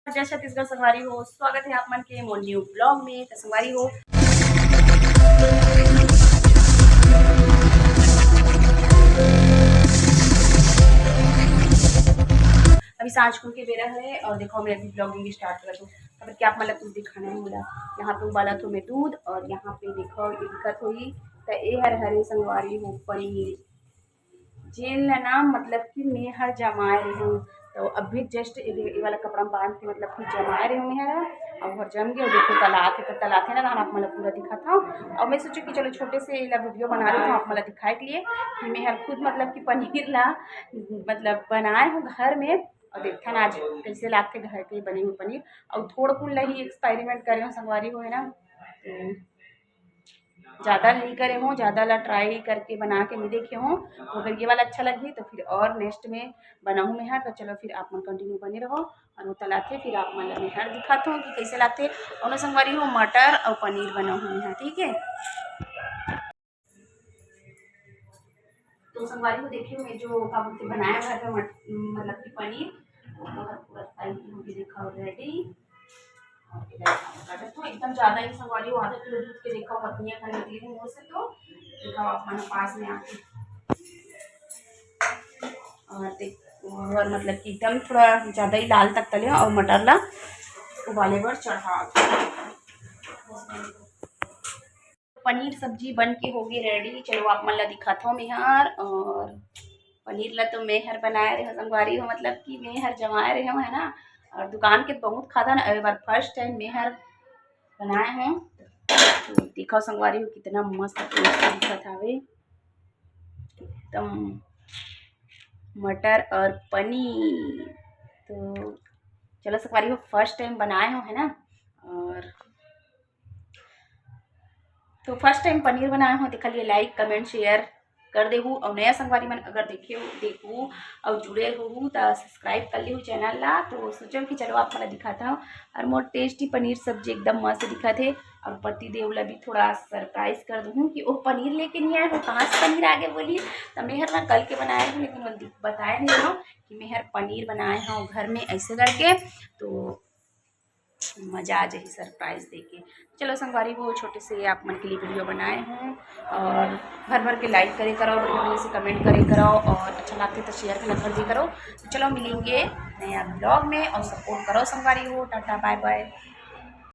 जय छत्तीसगढ़ संगवारी हो। स्वागत है आप मन के मोर न्यू ब्लॉग में। तो संगवारी हो, अभी सांझ को के बेरा है और देखो मैं अभी ब्लॉगिंग स्टार्ट कर दूँ। अब क्या आप मतलब कुछ दिखाना है बोला। यहाँ पे उबाला तो मैं दूध और यहाँ पे देखो ये दिक्कत हुई तो ये हरे संगवारी हो पनीर जेल नाम मतलब कि मैं हर जमाए रही हूँ। तो अभी जस्ट ये वाला कपड़ा बांध के मतलब कि जमाए रही हूँ मैं हर और घर जम गया। देखो तलाक है तो तलाक है ना आप मतलब पूरा दिखा था। और मैं सोची कि चलो छोटे से ला वीडियो बना रही हूँ आप मतलब दिखाए के लिए कि मैं हर खुद मतलब कि पनीर ला मतलब बनाए हूँ घर में। और देखा ना आज कैसे लाते घर के बने हुए पनीर और थोड़ा कुल ही एक्सपेरिमेंट करे हूँ संगवारी हो है ना। तो ज़्यादा नहीं करे हूँ, ज़्यादा ला ट्राई करके बना के नहीं देखे हूँ। तो अगर ये वाला अच्छा लगी तो फिर और नेक्स्ट में बनाऊँ मैं हर। तो चलो फिर आप मन कंटिन्यू बने रहो और वो तलाते फिर आप मतलब मैं हर दिखाता हूँ कि कैसे लाते और संगवारी हो मटर और पनीर बनाऊँ मैं यहाँ। ठीक है तो संगवारी को देखिए मैं जो क्या बोलते बनाया घर पे मतलब कि पनीर पूरा होगी देखा रेडी। तो एकदम ज़्यादा ही संगवारी हो आधा किलो दूध के देखा पत्नियाँ खाने दी हूँ मुँह से। तो देखा आप मन पास में आके और मतलब कि एकदम थोड़ा ज़्यादा ही लाल तक तले और मटर ला उबाले पर चढ़ा। पनीर सब्जी बन के होगी रेडी। चलो आप मन ला दिखाता हूँ मैं हर। और पनीर ला तो मैं हर बनाए रहे संगवारी हो मतलब कि मैं हर जमाए रहे हूँ है ना। और दुकान के बहुत खाता ना एक बार फर्स्ट टाइम मैं हर बनाए हूँ। तो दिखाओ संगवारी हो कितना मस्त दिखत हवे एकदम मटर और पनीर। तो चलो संगवारी हो फर्स्ट टाइम बनाए हो है ना। और तो फर्स्ट टाइम पनीर बनाए हो देखा लिए लाइक कमेंट शेयर कर दे और नया संगवारी मन अगर देखू और जुड़े हो तो सब्सक्राइब कर ली चैनल ला। तो सोचो कि चलो आप मैं दिखाता हूँ और मोर टेस्टी पनीर सब्जी एकदम मस्त दिखा थे। और पति देव ला भी थोड़ा सरप्राइज कर दूँ कि वो पनीर लेके नहीं आए हो कहाँ से पनीर आगे बोलिए। तो मेहर ना कल के बनाए हूँ लेकिन बताया नहीं हो कि मेहर पनीर बनाए हूँ घर में ऐसे करके। तो मज़ा आ जाए सरप्राइज़ देके। चलो संगवारी वो छोटे से आप मन के लिए वीडियो बनाए हैं और भर भर के लाइक करे करो बढ़िया से कमेंट करे करो और अच्छा लगते तो शेयर कर दी करो। तो चलो मिलेंगे नया ब्लॉग में और सपोर्ट करो संगवारी हो। Tata bye bye.